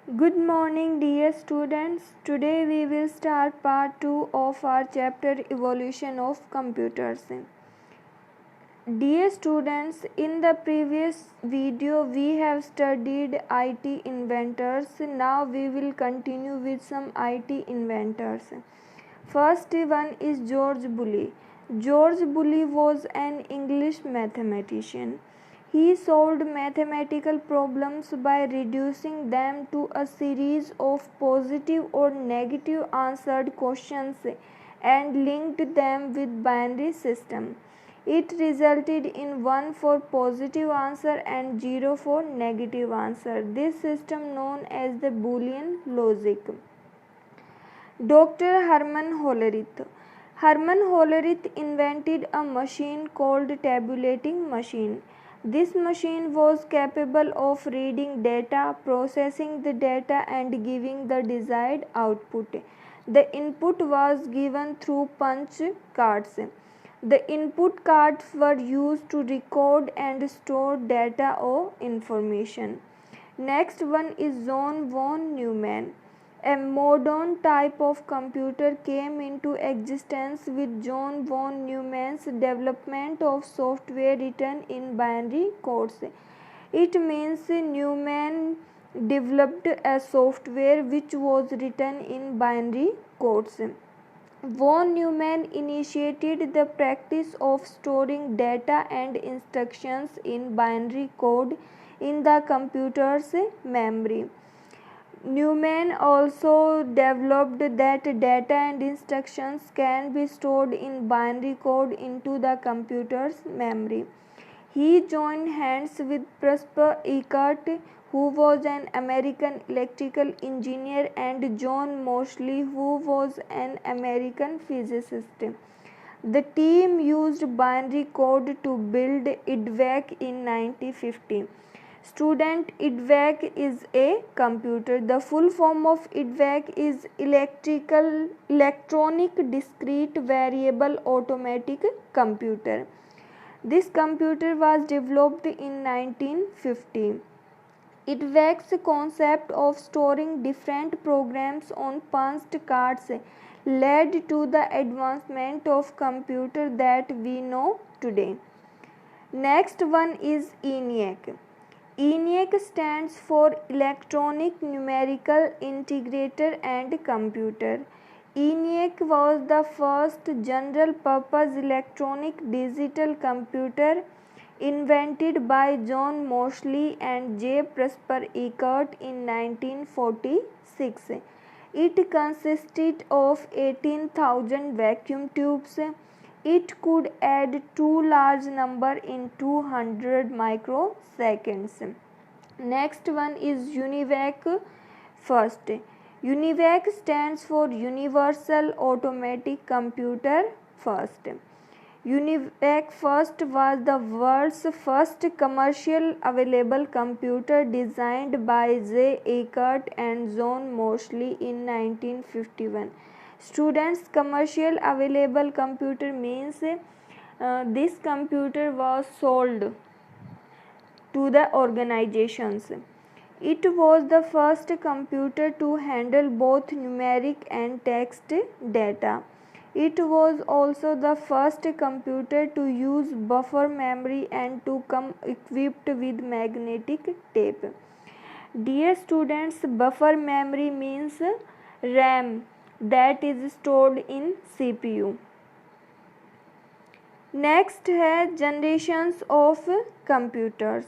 Good morning, dear students. Today we will start part 2 of our chapter Evolution of Computers. Dear students, in the previous video we have studied IT inventors. Now we will continue with some IT inventors. First one is George Boole. George Boole was an English mathematician. He solved mathematical problems by reducing them to a series of positive or negative answered questions and linked them with binary system. It resulted in 1 for positive answer and 0 for negative answer. This system known as the Boolean logic. Dr. Herman Hollerith. Herman Hollerith invented a machine called tabulating machine. This machine was capable of reading data, processing the data and giving the desired output. The input was given through punch cards. The input cards were used to record and store data or information. Next one is John von Neumann. A modern type of computer came into existence with John von Neumann's development of software written in binary codes. It means Neumann developed a software which was written in binary codes. Von Neumann initiated the practice of storing data and instructions in binary code in the computer's memory. Neumann also developed that data and instructions can be stored in binary code into the computer's memory. He joined hands with Prosper Eckert, who was an American electrical engineer, and John Moseley, who was an American physicist. The team used binary code to build EDVAC in 1950. Student, EDVAC is a computer. The full form of EDVAC is electronic discrete variable automatic computer. This computer was developed in 1950. EDVAC's concept of storing different programs on punched cards led to the advancement of computer that we know today. Next one is ENIAC. ENIAC stands for Electronic Numerical Integrator and Computer. ENIAC was the first general-purpose electronic digital computer invented by John Moseley and J. Prosper Eckert in 1946. It consisted of 18,000 vacuum tubes. It could add two large numbers in 200 microseconds. Next one is UNIVAC first. UNIVAC stands for Universal Automatic Computer First. UNIVAC First was the world's first commercial available computer designed by J. Eckert and John Moseley in 1951. Students, commercial available computer means this computer was sold to the organizations. It was the first computer to handle both numeric and text data. It was also the first computer to use buffer memory and to come equipped with magnetic tape. Dear students, buffer memory means RAM that is stored in CPU. Next है generations of computers.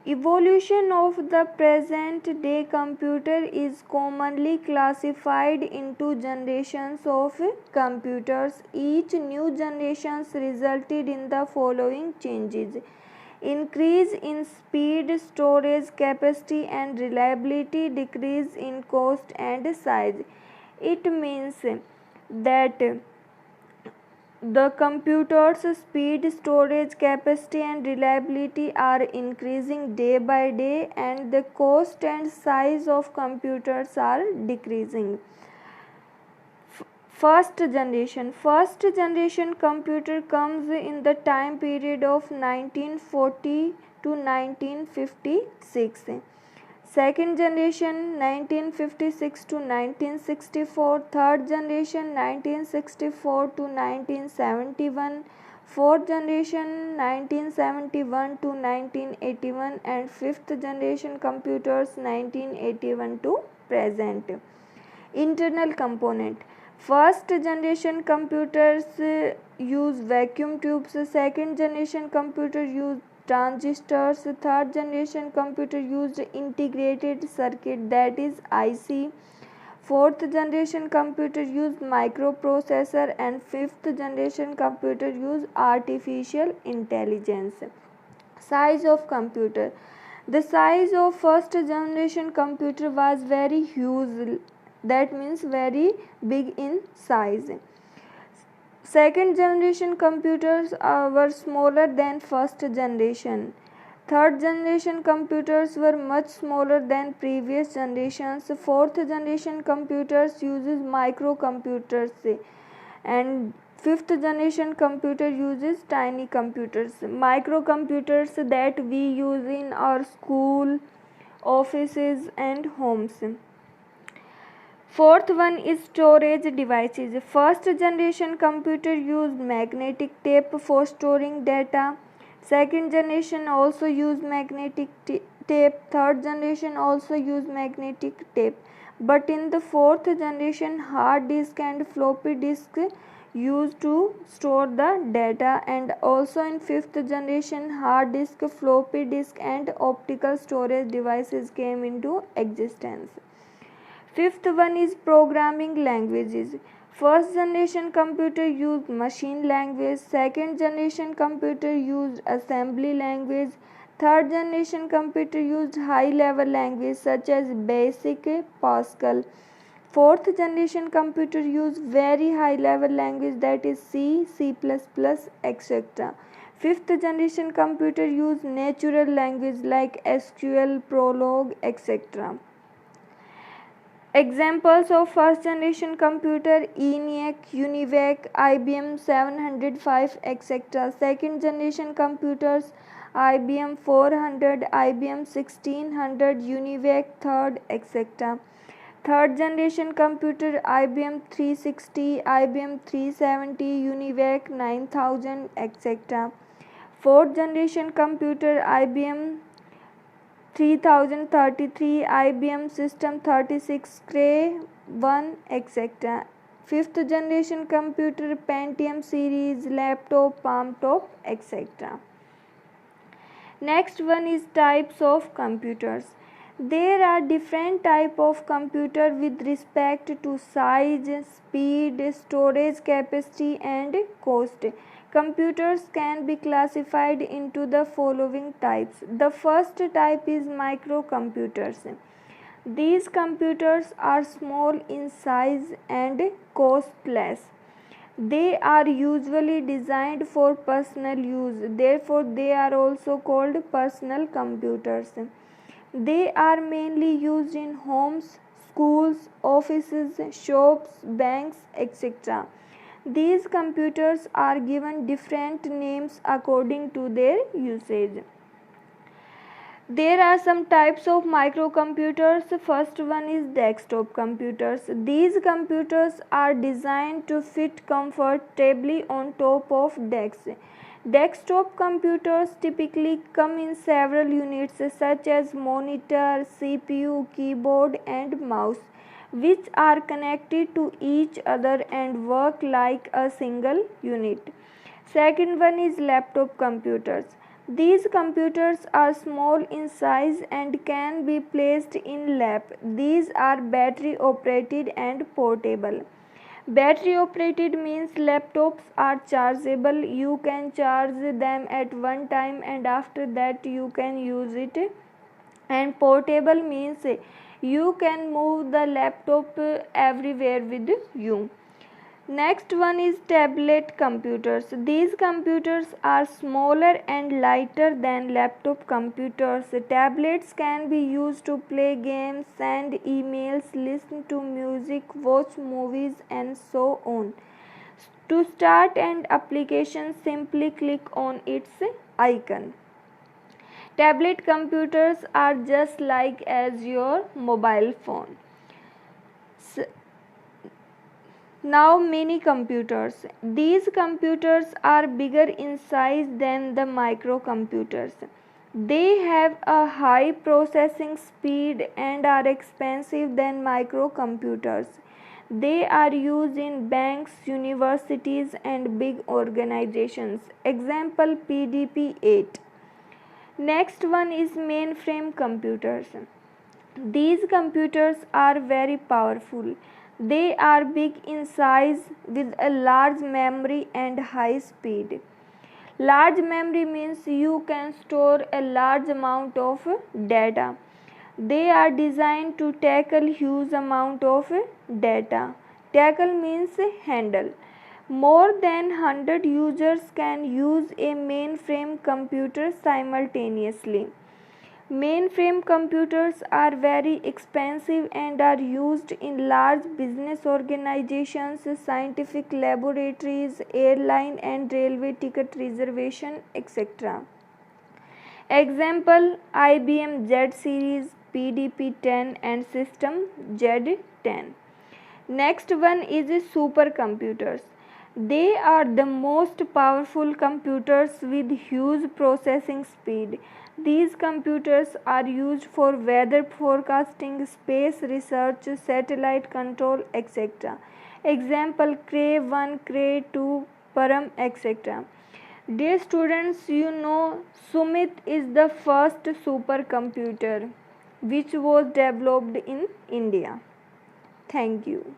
Evolution of the present day computer is commonly classified into generations of computers. Each new generation resulted in the following changes: increase in speed, storage capacity and reliability, decrease in cost and size. It means that the computer's speed, storage capacity and reliability are increasing day by day, and the cost and size of computers are decreasing. First generation computer comes in the time period of 1940 to 1956. Second generation 1956 to 1964, third generation 1964 to 1971, fourth generation 1971 to 1981, and fifth generation computers 1981 to present. Internal component. First generation computers use vacuum tubes, second generation computer use transistors, third generation computer used integrated circuit, that is IC, fourth generation computer used microprocessor, and fifth generation computer use artificial intelligence. Size of computer. The size of first generation computer was very huge, that means very big in size. Second generation computers were smaller than first generation. Third generation computers were much smaller than previous generations. Fourth generation computers uses microcomputers, and fifth generation computer uses tiny computers, microcomputers that we use in our school, offices and homes. Fourth one is storage devices. First generation computer used magnetic tape for storing data. Second generation also used magnetic tape. Third generation also used magnetic tape. But in the fourth generation, hard disk and floppy disk used to store the data, and also in fifth generation, hard disk, floppy disk and optical storage devices came into existence. Fifth one is programming languages. First generation computer used machine language, second generation computer used assembly language, third generation computer used high level language such as BASIC, Pascal. Fourth generation computer used very high level language, that is C, C++, etc. Fifth generation computer used natural language like SQL, Prolog, etc. Examples of first generation computer: ENIAC, UNIVAC, IBM 705, etc. Second generation computers: IBM 400, IBM 1600, UNIVAC third, etc. Third generation computer: IBM 360, IBM 370, UNIVAC 9000, etc. Fourth generation computer: IBM 3033, IBM System 36, Cray 1, etc. Fifth generation computer: Pentium series, laptop, palm top, etc. Next one is types of computers. There are different type of computer with respect to size, speed, storage capacity and cost. Computers can be classified into the following types. The first type is microcomputers. These computers are small in size and costless. They are usually designed for personal use, therefore they are also called personal computers. They are mainly used in homes, schools, offices, shops, banks, etc. These computers are given different names according to their usage. There are some types of microcomputers. First one is desktop computers. These computers are designed to fit comfortably on top of desks. Desktop computers typically come in several units such as monitor, CPU, keyboard and mouse, which are connected to each other and work like a single unit. Second one is laptop computers. These computers are small in size and can be placed in lap. These are battery operated and portable. Battery operated means laptops are chargeable. You can charge them at one time and after that you can use it. And portable means you can move the laptop everywhere with you. Next one is tablet computers. These computers are smaller and lighter than laptop computers. Tablets can be used to play games, send emails, listen to music, watch movies and so on. To start an application, simply click on its icon. Tablet computers are just like as your mobile phone. Now mini computers. These computers are bigger in size than the microcomputers. They have a high processing speed and are expensive than microcomputers. They are used in banks, universities and big organizations. Example PDP-8. Next one is mainframe computers. These computers are very powerful. They are big in size with a large memory and high speed. Large memory means you can store a large amount of data. They are designed to tackle huge amount of data. Tackle means handle. More than 100 users can use a mainframe computer simultaneously. Mainframe computers are very expensive and are used in large business organizations, scientific laboratories, airline and railway ticket reservation, etc. Example IBM Z series, PDP-10 and system Z10. Next one is supercomputers. They are the most powerful computers with huge processing speed. These computers are used for weather forecasting, space research, satellite control, etc. Example Cray 1, Cray 2, Param, etc. Dear students, you know Sumit is the first supercomputer which was developed in India. Thank you.